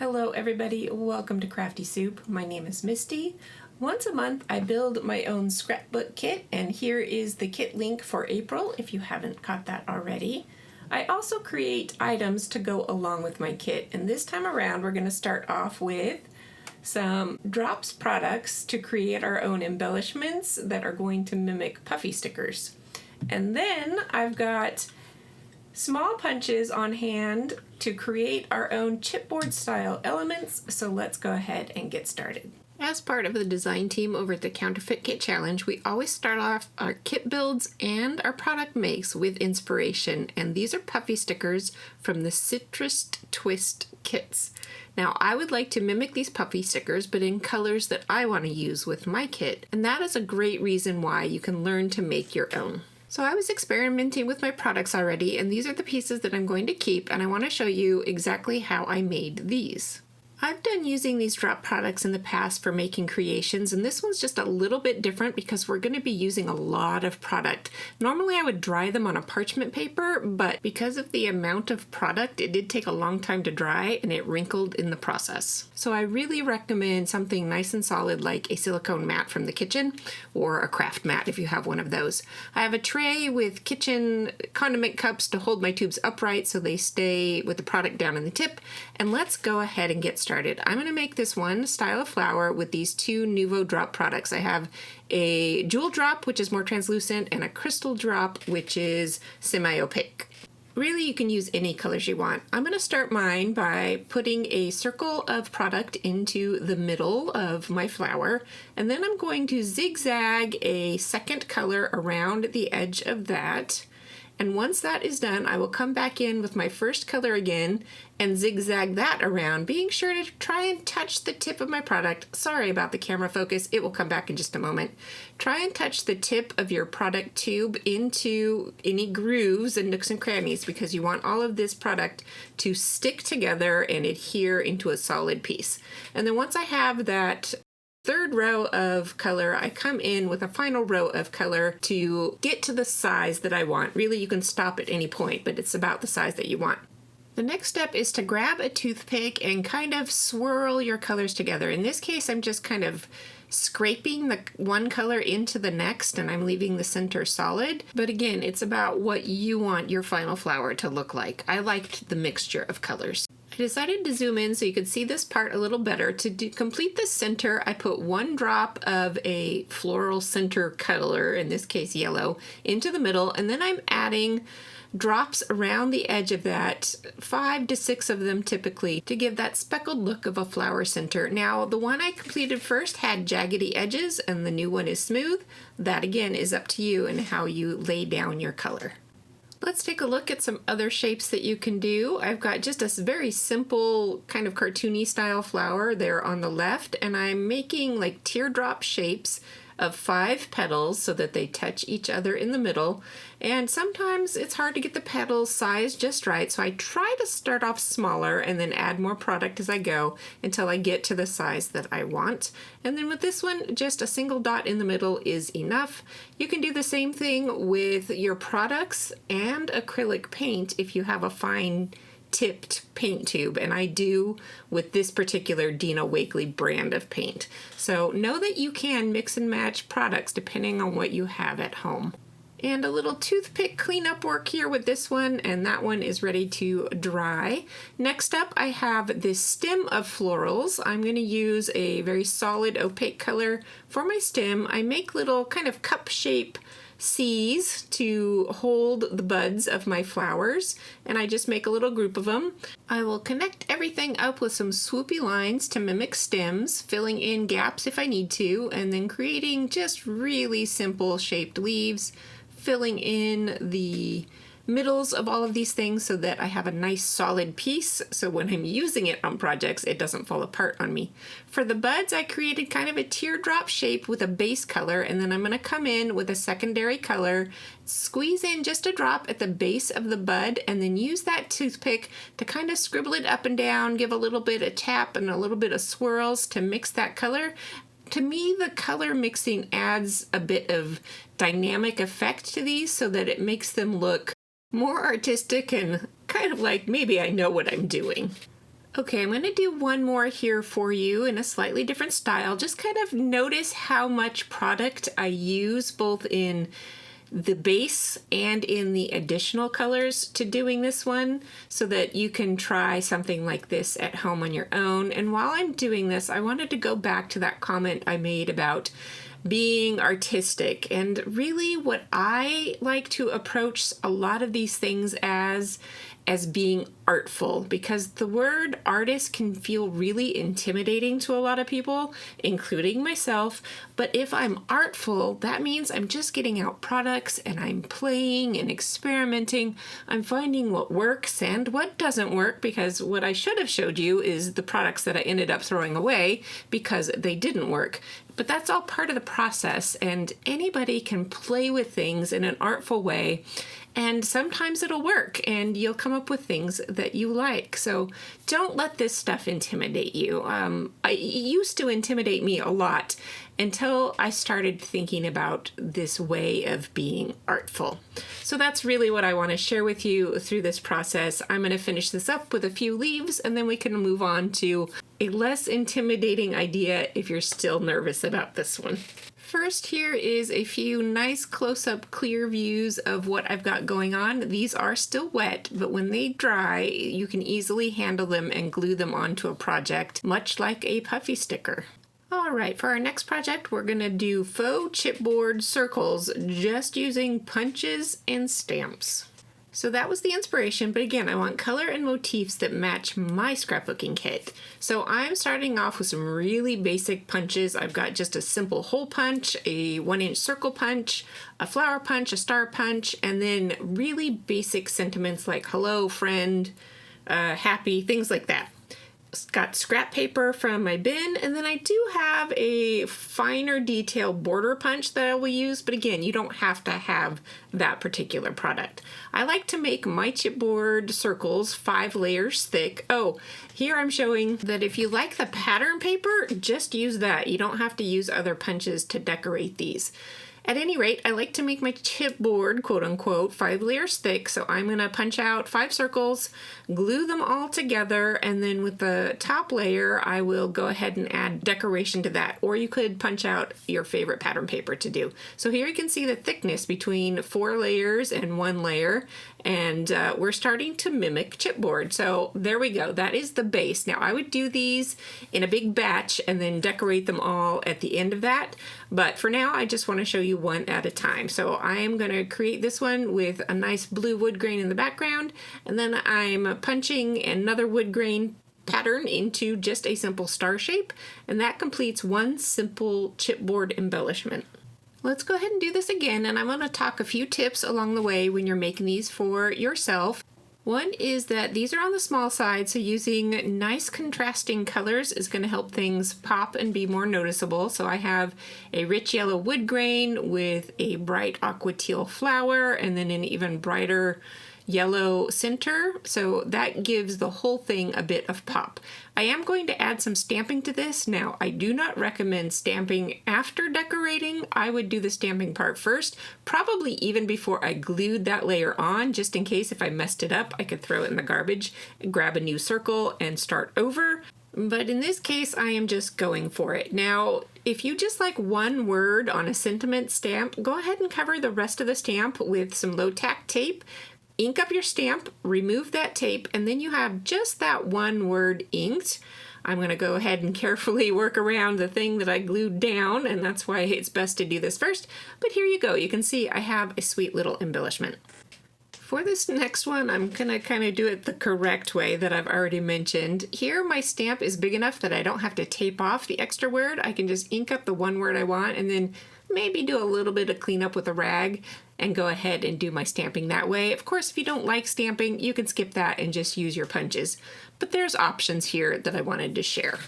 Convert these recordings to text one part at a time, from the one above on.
Hello everybody, welcome to Crafty Soup. My name is Misty. Once a month I build my own scrapbook kit, and here is the kit link for April if you haven't caught that already. I also create items to go along with my kit, and this time around we're going to start off with some drops products to create our own embellishments that are going to mimic puffy stickers. And then I've got small punches on hand to create our own chipboard style elements, so let's go ahead and get started. As part of the design team over at the Counterfeit Kit Challenge, we always start off our kit builds and our product makes with inspiration, and these are puffy stickers from the Citrus Twist kits. Now, I would like to mimic these puffy stickers, but in colors that I want to use with my kit, and that is a great reason why you can learn to make your own. So I was experimenting with my products already, and these are the pieces that I'm going to keep, and I want to show you exactly how I made these. I've done using these drop products in the past for making creations, and this one's just a little bit different because we're going to be using a lot of product. Normally I would dry them on a parchment paper, but because of the amount of product, it did take a long time to dry and it wrinkled in the process. So I really recommend something nice and solid like a silicone mat from the kitchen, or a craft mat if you have one of those. I have a tray with kitchen condiment cups to hold my tubes upright so they stay with the product down in the tip, and let's go ahead and get started. I'm going to make this one style of flower with these two Nuvo drop products. I have a jewel drop, which is more translucent, and a crystal drop, which is semi-opaque. Really, you can use any colors you want. I'm going to start mine by putting a circle of product into the middle of my flower, and then I'm going to zigzag a second color around the edge of that. And once that is done, I will come back in with my first color again and zigzag that around, being sure to try and touch the tip of my product. Sorry about the camera focus, it will come back in just a moment. Try and touch the tip of your product tube into any grooves and nooks and crannies, because you want all of this product to stick together and adhere into a solid piece. And then once I have that third row of color, I come in with a final row of color to get to the size that I want. Really, you can stop at any point, but it's about the size that you want. The next step is to grab a toothpick and kind of swirl your colors together. In this case, I'm just kind of scraping the one color into the next, and I'm leaving the center solid. But again, it's about what you want your final flower to look like. I liked the mixture of colors. I decided to zoom in so you could see this part a little better. To complete the center, I put one drop of a floral center color, in this case yellow, into the middle, and then I'm adding drops around the edge of that, 5 to 6 of them typically, to give that speckled look of a flower center. Now, the one I completed first had jaggedy edges, and the new one is smooth. That again is up to you and how you lay down your color. Let's take a look at some other shapes that you can do. I've got just a very simple kind of cartoony style flower there on the left, and I'm making like teardrop shapes of 5 petals so that they touch each other in the middle. And sometimes it's hard to get the petals sized just right, so I try to start off smaller and then add more product as I go until I get to the size that I want. And then with this one, just a single dot in the middle is enough. You can do the same thing with your products and acrylic paint if you have a fine tipped paint tube, and I do with this particular Dina Wakley brand of paint. So know that you can mix and match products depending on what you have at home. And a little toothpick cleanup work here with this one, and that one is ready to dry. Next up, I have this stem of florals. I'm going to use a very solid opaque color for my stem. I make little kind of cup shape C's to hold the buds of my flowers, and I just make a little group of them. I will connect everything up with some swoopy lines to mimic stems, filling in gaps if I need to, and then creating just really simple shaped leaves, filling in the middles of all of these things so that I have a nice solid piece, so when I'm using it on projects it doesn't fall apart on me. For the buds, I created kind of a teardrop shape with a base color, and then I'm going to come in with a secondary color, squeeze in just a drop at the base of the bud, and then use that toothpick to kind of scribble it up and down, give a little bit of tap and a little bit of swirls to mix that color. To me, the color mixing adds a bit of dynamic effect to these so that it makes them look more artistic and kind of like maybe I know what I'm doing. Okay, I'm going to do one more here for you in a slightly different style. Just kind of notice how much product I use both in the base and in the additional colors to doing this one so that you can try something like this at home on your own. And while I'm doing this, I wanted to go back to that comment I made about being artistic, and really what I like to approach a lot of these things as being artful, because the word artist can feel really intimidating to a lot of people, including myself. But if I'm artful, that means I'm just getting out products and I'm playing and experimenting. I'm finding what works and what doesn't work, because what I should have showed you is the products that I ended up throwing away because they didn't work. But that's all part of the process, and anybody can play with things in an artful way. And sometimes it'll work and you'll come up with things that you like. So don't let this stuff intimidate you. It used to intimidate me a lot until I started thinking about this way of being artful. So that's really what I want to share with you through this process. I'm going to finish this up with a few leaves, and then we can move on to a less intimidating idea if you're still nervous about this one. First, here is a few nice close-up clear views of what I've got going on. These are still wet, but when they dry, you can easily handle them and glue them onto a project, much like a puffy sticker. All right, for our next project, we're gonna do faux chipboard circles, just using punches and stamps. So that was the inspiration, but again, I want color and motifs that match my scrapbooking kit. So I'm starting off with some really basic punches. I've got just a simple hole punch, a 1-inch circle punch, a flower punch, a star punch, and then really basic sentiments like hello, friend, happy, things like that. Got scrap paper from my bin, and then I do have a finer detail border punch that I will use, but again, you don't have to have that particular product. I like to make my chipboard circles 5 layers thick. Oh, here I'm showing that if you like the pattern paper, just use that. You don't have to use other punches to decorate these. At any rate, I like to make my chipboard, quote unquote, 5 layers thick, so I'm going to punch out 5 circles, glue them all together, and then with the top layer, I will go ahead and add decoration to that, or you could punch out your favorite pattern paper to do. So here you can see the thickness between 4 layers and 1 layer, and we're starting to mimic chipboard. So there we go. That is the base. Now I would do these in a big batch and then decorate them all at the end of that. But for now, I just want to show you one at a time. So I am going to create this one with a nice blue wood grain in the background, and then I'm punching another wood grain pattern into just a simple star shape, and that completes one simple chipboard embellishment. Let's go ahead and do this again, and I'm going to talk a few tips along the way when you're making these for yourself. One is that these are on the small side, so using nice contrasting colors is going to help things pop and be more noticeable. So I have a rich yellow wood grain with a bright aqua teal flower, and then an even brighter yellow center, so that gives the whole thing a bit of pop. I am going to add some stamping to this. Now, I do not recommend stamping after decorating. I would do the stamping part first, probably even before I glued that layer on, just in case if I messed it up, I could throw it in the garbage, grab a new circle, and start over. But in this case, I am just going for it. Now, if you just like one word on a sentiment stamp, go ahead and cover the rest of the stamp with some low-tack tape. Ink up your stamp, remove that tape, and then you have just that one word inked. I'm going to go ahead and carefully work around the thing that I glued down, and that's why it's best to do this first. But here you go. You can see I have a sweet little embellishment. For this next one, I'm going to kind of do it the correct way that I've already mentioned. Here, my stamp is big enough that I don't have to tape off the extra word. I can just ink up the one word I want, and then maybe do a little bit of cleanup with a rag and go ahead and do my stamping that way. Of course, if you don't like stamping, you can skip that and just use your punches. But there's options here that I wanted to share.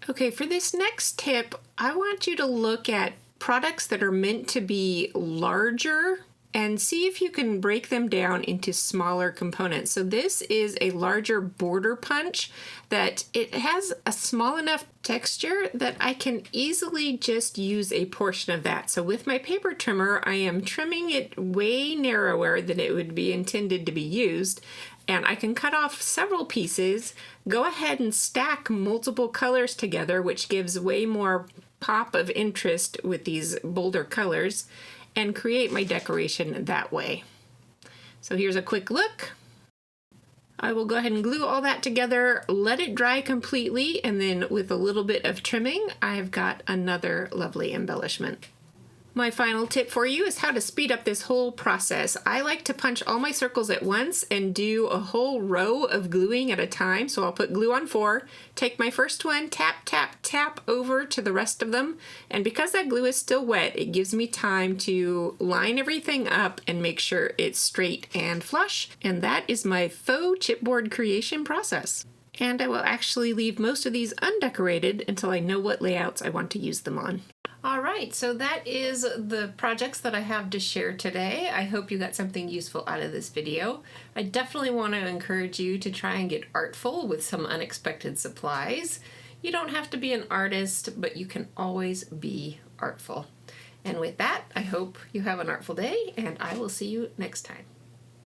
Okay, for this next tip, I want you to look at products that are meant to be larger and see if you can break them down into smaller components. So this is a larger border punch that it has a small enough texture that I can easily just use a portion of that. So with my paper trimmer, I am trimming it way narrower than it would be intended to be used. and I can cut off several pieces, go ahead and stack multiple colors together, which gives way more pop of interest with these bolder colors, and create my decoration that way. So here's a quick look. I will go ahead and glue all that together, let it dry completely, and then with a little bit of trimming, I've got another lovely embellishment. My final tip for you is how to speed up this whole process. I like to punch all my circles at once and do a whole row of gluing at a time. So I'll put glue on 4, take my first one, tap, tap, tap over to the rest of them. And because that glue is still wet, it gives me time to line everything up and make sure it's straight and flush. And that is my faux chipboard creation process. And I will actually leave most of these undecorated until I know what layouts I want to use them on. Alright, so that is the projects that I have to share today. I hope you got something useful out of this video. I definitely want to encourage you to try and get artful with some unexpected supplies. You don't have to be an artist, but you can always be artful. And with that, I hope you have an artful day, and I will see you next time.